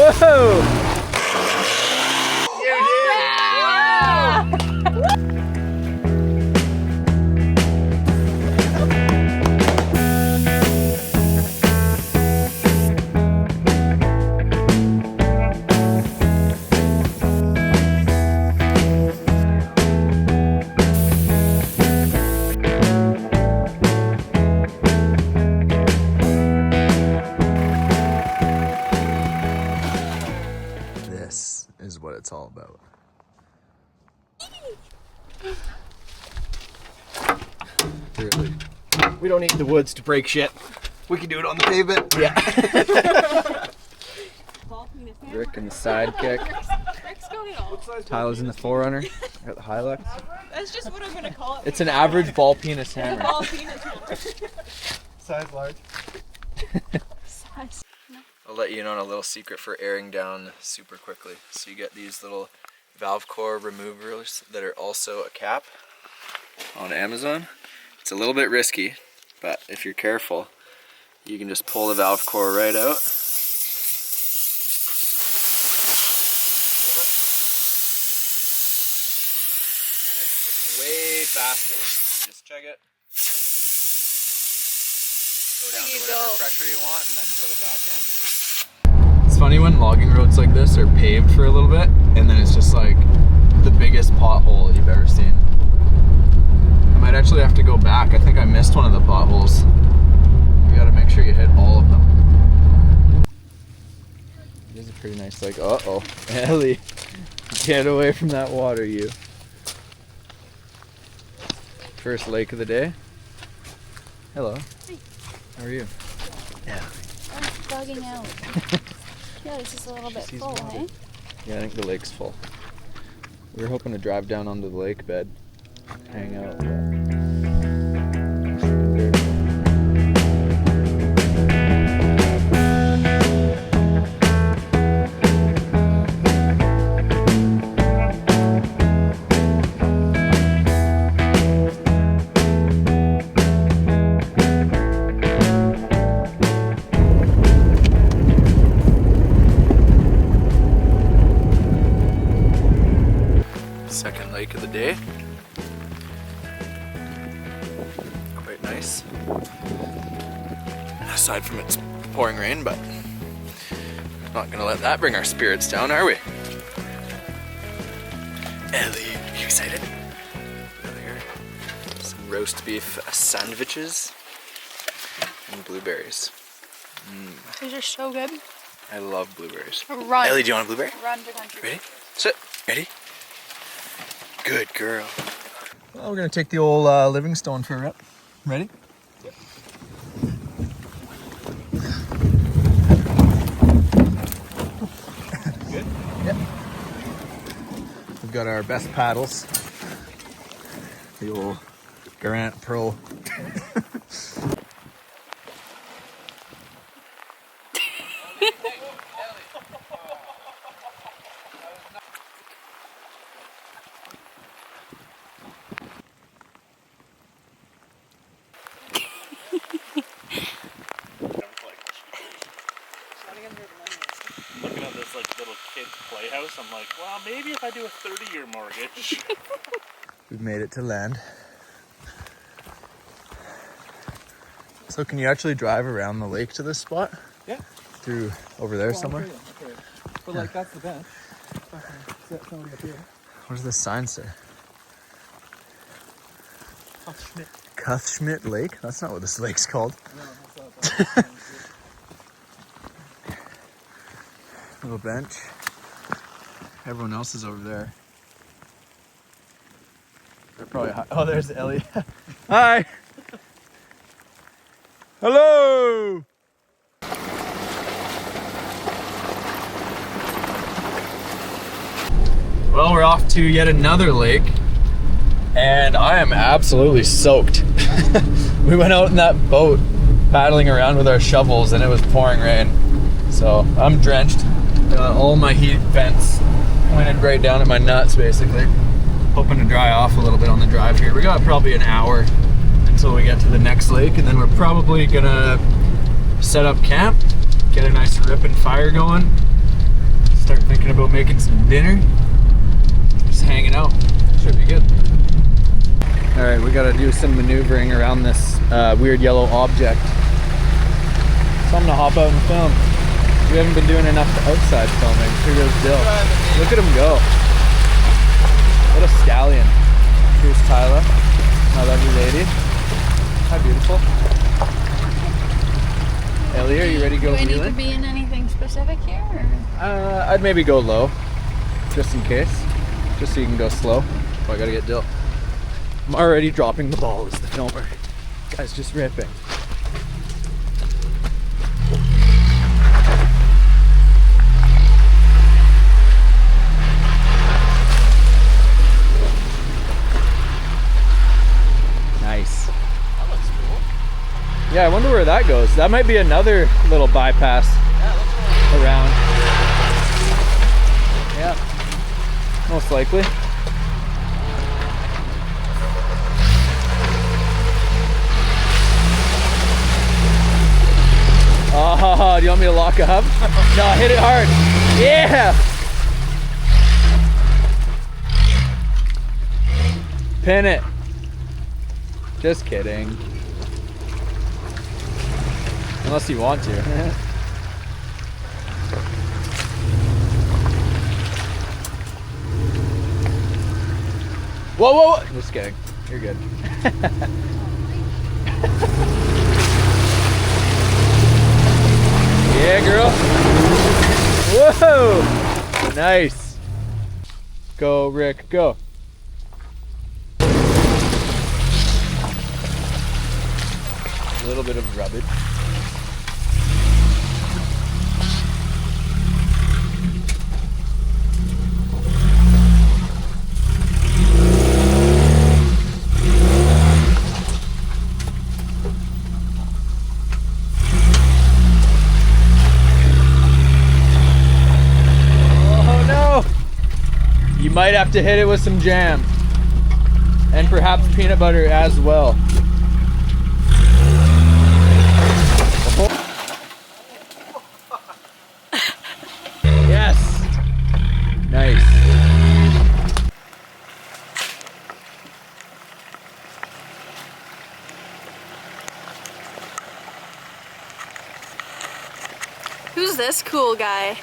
Whoa! This is what it's all about. Really. We don't need the woods to break shit. We can do it on the pavement. Yeah. Rick in the sidekick. Tyler's in the Forerunner. I got the Hilux. That's just what I'm gonna call it. It's an average ball penis hammer. Ball penis hammer. Size large. Size. No. I'll let you in on a little secret for airing down super quickly. So you get these little valve core removers that are also a cap on Amazon. It's a little bit risky, but if you're careful, you can just pull the valve core right out. And it's way faster. Just check it. Go down to whatever pressure you want and then put it back in. It's funny when logging roads like this are paved for a little bit and then it's just like the biggest pothole you've ever seen. I might actually have to go back. I think I missed one of the potholes. You gotta make sure you hit all of them. It is a pretty nice lake. Uh-oh. Ellie, get away from that water, you. First lake of the day. Hello. Hi. How are you? Yeah. I'm bugging out. Yeah, this is a little bit full, eh? Yeah, I think the lake's full. We were hoping to drive down onto the lake bed, hang out. Second lake of the day. Quite nice. Aside from it's pouring rain, but not gonna let that bring our spirits down, are we? Ellie, are you excited? Here, some roast beef sandwiches and blueberries. These are so good. I love blueberries. Run. Ellie, do you want a blueberry? Run to country. Ready? Sit. Ready? Good girl. Well, we're gonna take the old Livingstone for a rip. Ready? Yep. Good? Yep. We've got our best paddles. The old Garant Pro. Looking at this like little kid's playhouse, I'm like, well, maybe if I do a 30-year mortgage. We've made it to land. So can you actually drive around the lake to this spot? Yeah. Through over there somewhere? Okay. But like that's the bench. Set something up here. What does this sign say? Schmidt. Cuthschmidt Lake? That's not what this lake's called. No, that's not. Little bench. Everyone else is over there. They're probably high. Oh, there's Ellie. Hi. Hello. Well, we're off to yet another lake, and I am absolutely soaked. We went out in that boat paddling around with our shovels, and it was pouring rain. So I'm drenched. All my heat vents pointed right down at my nuts, basically. Hoping to dry off a little bit on the drive here. We got probably an hour until we get to the next lake, and then we're probably gonna set up camp, get a nice ripping fire going, start thinking about making some dinner. Just hanging out. Should be good. All right, we gotta do some maneuvering around this weird yellow object. So I'm gonna hop out and film. We haven't been doing enough outside filming. Here goes Dill. Look at him go. What a stallion. Here's Tyla, my lovely lady. How beautiful. Ellie, are you ready to go Do I need to wheeling? be in anything specific here? Or? I'd maybe go low, just in case. Just so you can go slow. Oh, I gotta get Dill. I'm already dropping the ball as the filmer. Guy's just ripping. Nice. That looks cool. Yeah, I wonder where that goes. That might be another little bypass around. Yeah, most likely. Oh, do you want me to lock up? No, hit it hard. Yeah! Pin it. Just kidding. Unless you want to. Whoa, whoa, whoa! Just kidding. You're good. Yeah, girl. Whoa! Nice. Go, Rick, go. A little bit of rubbish. You might have to hit it with some jam and perhaps peanut butter as well. Yes. Nice. Who's this cool guy?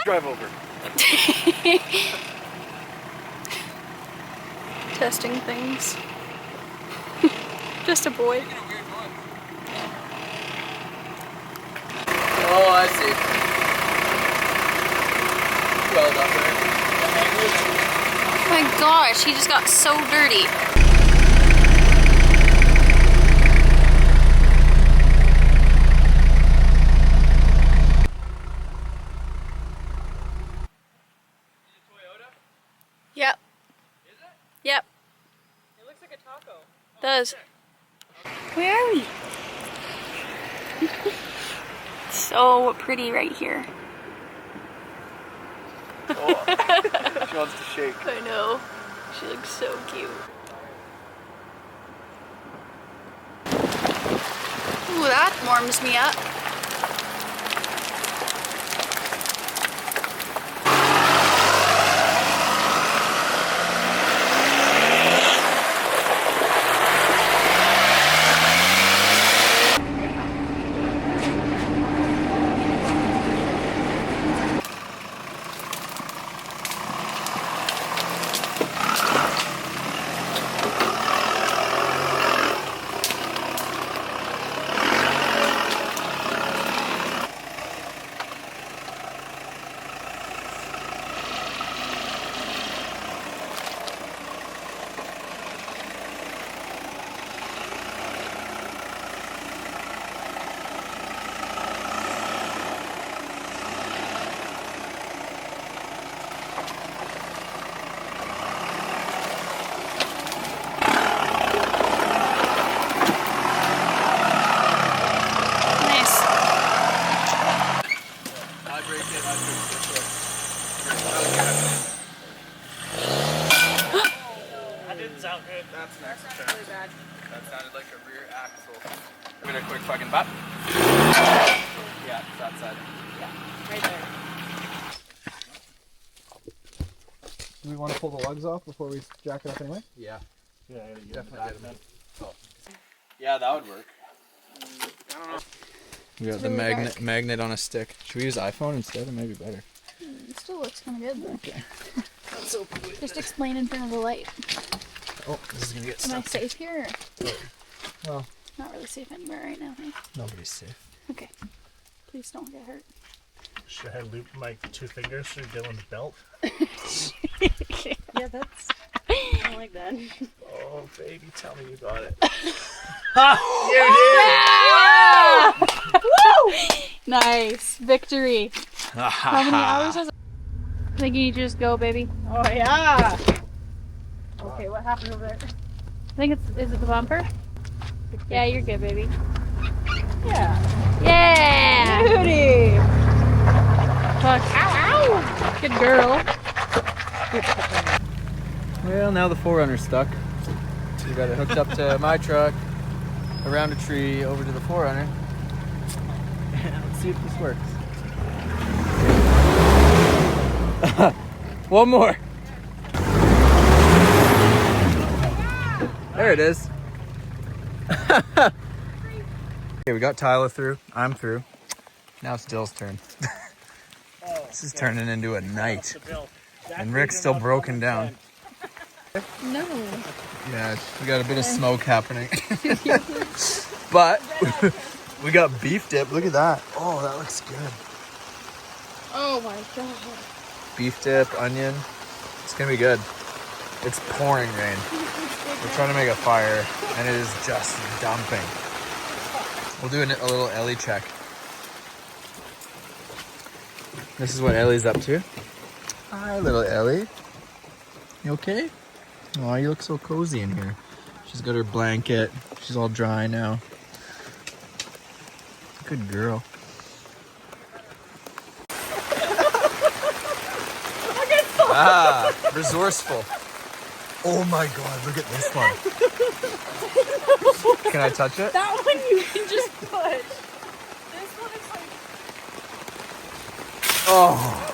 Drive over. Testing things. Just a boy. Oh, I see. Well done, Oh my gosh, he just got so dirty. Yep. Is it? Yep. It looks like a taco. Does. Where are we? So pretty right here. Oh. She wants to shake. I know. She looks so cute. Ooh, that warms me up. break it, I'd fix it. That didn't sound good. That's next. That's really bad. That sounded like a rear axle. Give it a quick fucking butt. Yeah, that side. Right there. Do we want to pull the lugs off before we jack it up anyway? Yeah. Yeah, I gotta get Definitely that, get Yeah, that would work. I don't know. We got the magnet on a stick. Should we use iPhone instead? It might be better. It still looks kind of good though. Okay. That's so cool. Just explain in front of the light. Oh, this is gonna get Am I stuck. safe here? Well, Not really safe anywhere right now, hey? Nobody's safe. Okay. Please don't get hurt. Should I loop my 2 fingers through Dylan's belt? Yeah, that's. I like that. Oh, baby, tell me you got it. Nice. Victory. How many hours has it? I think you need to just go, baby. Oh yeah. Okay, what happened over there? I think is it the bumper? Yeah, you're good, baby. Yeah. Yeah! Beauty. Fuck. Ow! Good girl. Well, now the 4Runner's stuck. We got it hooked up to my truck, around a tree, over to the 4Runner. Let's see if this works. One more. There it is. Okay, we got Tyler through. I'm through. Now it's Dill's turn. This is turning into a night. And Rick's still broken down. No. Yeah, we got a bit of smoke happening. But we got beef dip. Look at that. Oh, that looks good. Oh my god. Beef dip, onion. It's gonna be good. It's pouring rain. We're trying to make a fire, and it is just dumping. We'll do a little Ellie check. This is what Ellie's up to. Hi, little Ellie. You okay? Oh, you look so cozy in here. She's got her blanket. She's all dry now. Good girl. Ah, resourceful. Oh my god, look at this one. Can I touch it? That one you can just push. This one is like. Oh.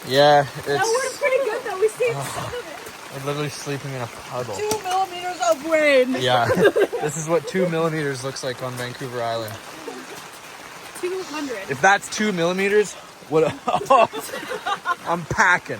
Yeah, That it's. worked pretty good though. We saved some of it. We're literally sleeping in a puddle. 2 millimeters of rain. Yeah, this is what 2 millimeters looks like on Vancouver Island. 200. If that's 2 millimeters, what? I'm packing.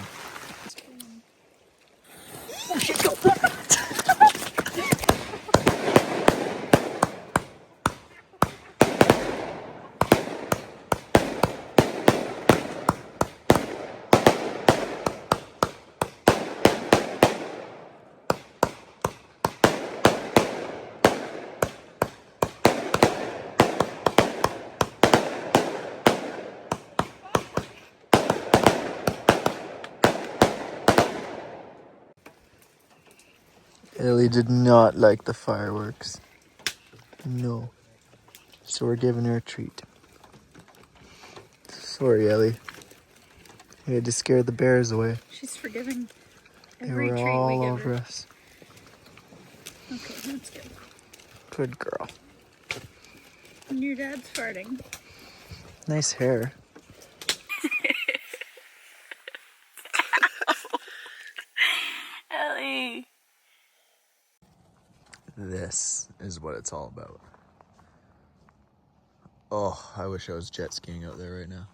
Ellie did not like the fireworks. No. So we're giving her a treat. Sorry, Ellie. We had to scare the bears away. She's forgiving They every were treat all we give over her. us. Okay, that's good. Good girl. And your dad's farting. Nice hair. Ellie. This is what it's all about. Oh, I wish I was jet skiing out there right now.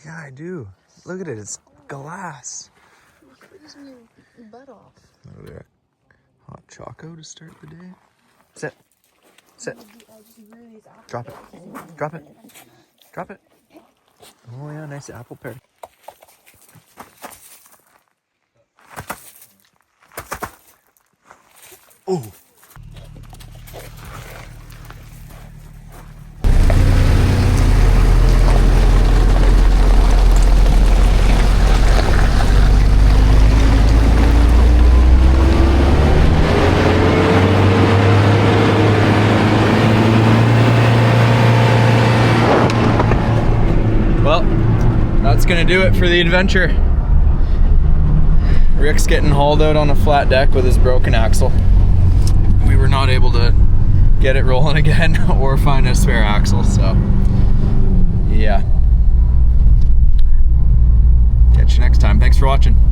Yeah, I do. Look at it. It's glass. Freezing your butt off. Over there. Hot choco to start the day. Sit. Sit. Drop it. Drop it. Drop it. Oh yeah, nice apple pear. Oh. that's gonna do it for the adventure. Rick's getting hauled out on a flat deck with his broken axle. We were not able to get it rolling again or find a spare axle, so yeah. Catch you next time. Thanks for watching.